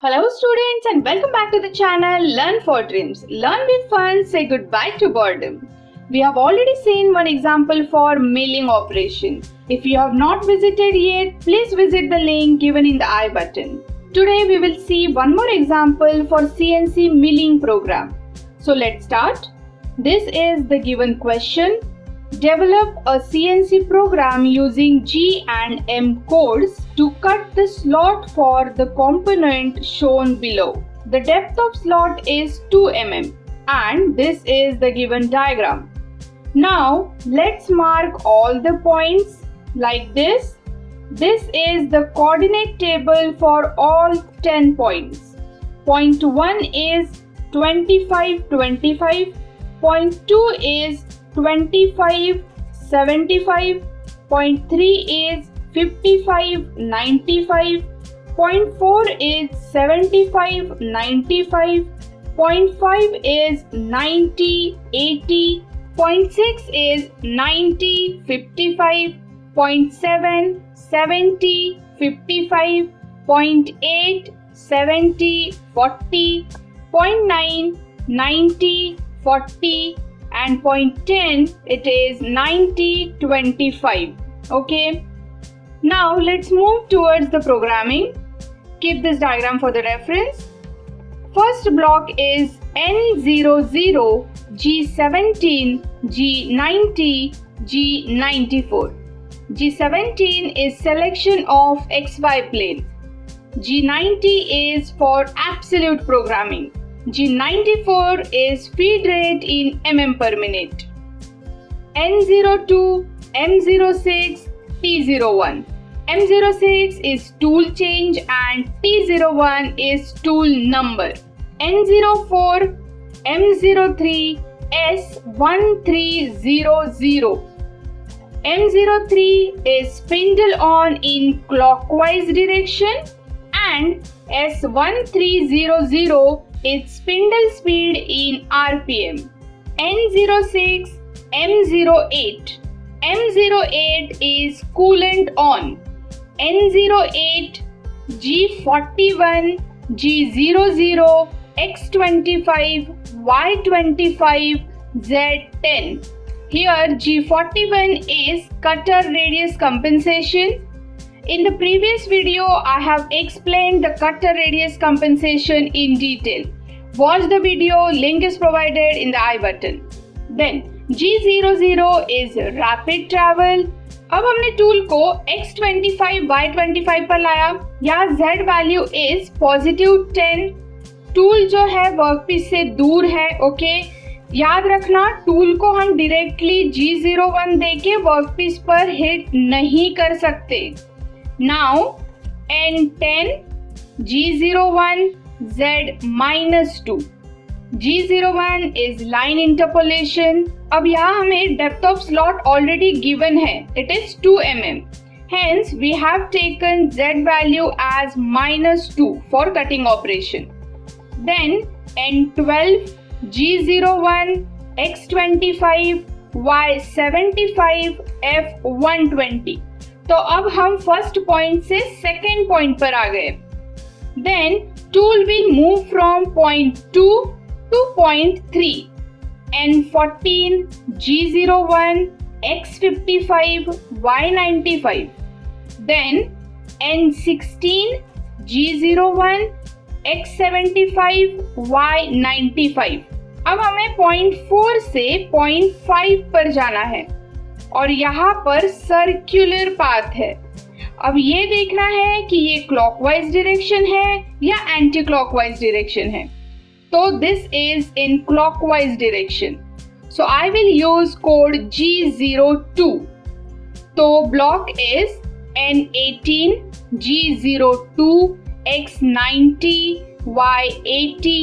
Hello students and welcome back to the channel Learn for Dreams. Learn with fun, say goodbye to boredom. We have already seen one example for milling operation. If you have not visited yet, please visit the link given in the I button. Today we will see one more example for CNC Milling Program. So let's start. This is the given question. Develop a CNC program using G and M codes to cut the slot for the component shown below. The depth of slot is 2 mm and this is the given diagram. Now let's mark all the points like this. This is the coordinate table for all 10 points. Point 1 is 25, 25. Point 2 is 25, 75. Point 3 is 55, 95. Point 4 is 75, 95. Point 5 is 90, 80. Point 6 is 90, 55. Point 7, 70, 55. Point 8, 70, 40. Point 9, 90, 40. And point 10, it is 90, 25. Okay. Now let's move towards the programming. Keep this diagram for the reference. First block is N00, G17, G90, G94. G17 is selection of XY plane. G90 is for absolute programming. G94 is feed rate in mm per minute. N02, M06, T01. M06 is tool change and T01 is tool number. N04, M03, S1300. M03 is spindle on in clockwise direction and S1300 is spindle speed in RPM. N06, M08. M08 is coolant on. N08, G41, G00, X25, Y25, Z10. Here G41 is cutter radius compensation. In the previous video, I have explained the cutter radius compensation in detail. Watch the video, link is provided in the I button. Then G00 is rapid travel. अब हमने tool को X25, Y25 पर लाया. यहाँ Z value is +10. Tool जो है workpiece से दूर है. ओके याद रखना, टूल को हम डायरेक्टली G01 देके वर्कपीस पर हिट नहीं कर सकते. Now N10, G01, Z-2. G01 is line interpolation. अब यहाँ हमें depth of slot already given है. It is 2 mm. Hence we have taken Z value as -2 for cutting operation. Then N12, G01, X25, Y75, F120. तो अब हम first point से second point पर आ गए. Then tool will move from point 2 to point 3. N14, G01, X55, Y95. Then N16, G01, X75, Y95. अब हमें point 4 से पॉइंट 5 पर जाना है और यहाँ पर सर्कुलर पाथ है. अब ये देखना है कि ये क्लॉकवाइज डायरेक्शन है या एंटी क्लॉकवाइज डायरेक्शन है. तो this is in clockwise direction. So I will use code G02. तो block is N18, G02, X90, Y80,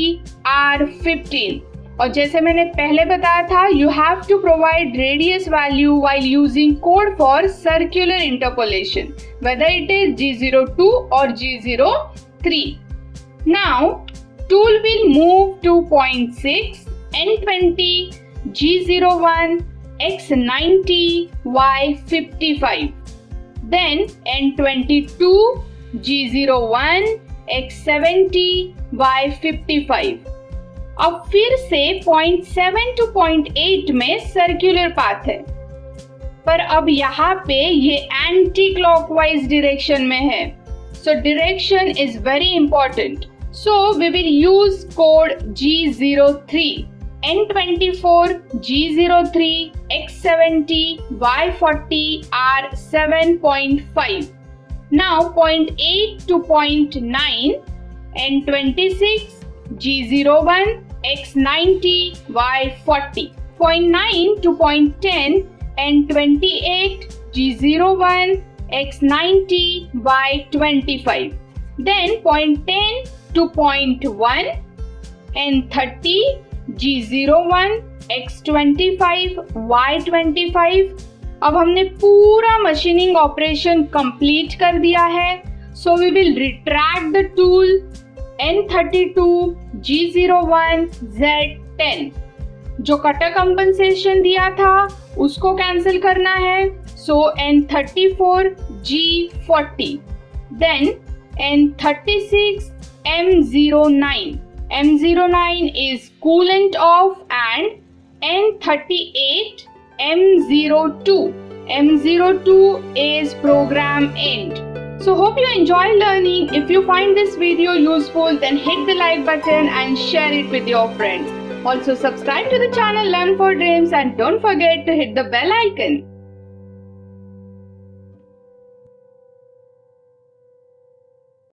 R15. और जैसे मैंने पहले बताया था, you have to provide radius value while using code for circular interpolation, whether it is G02 और G03. Now tool will move to point 6, N20, G01, X90, Y55. Then N22, G01, x70y55। अब फिर से point 7 two point 8 में circular path है, पर अब यहाँ पे ये एंटी क्लॉकवाइज डायरेक्शन में है। So direction is very important. So we will use code G03, N24, G03, X70, Y40 are 7.5. Now point 8 to point 9, N26, G01, X90, Y40. Point 9 to point 10, N28, G01, X90, Y25. Then point 10 to point 1, N30, G01, X25, Y25. अब हमने पूरा machining operation complete कर दिया है। So we will retract the tool N32, G01, Z10। जो cutter compensation दिया था उसको कैंसिल करना है। So N34, G40, then N36, M09. M09 is coolant off and N38, M02. M02 is program end. So hope you enjoy learning. If you find this video useful, then hit the like button and share it with your friends. Also subscribe to the channel Learn for Dreams and don't forget to hit the bell icon.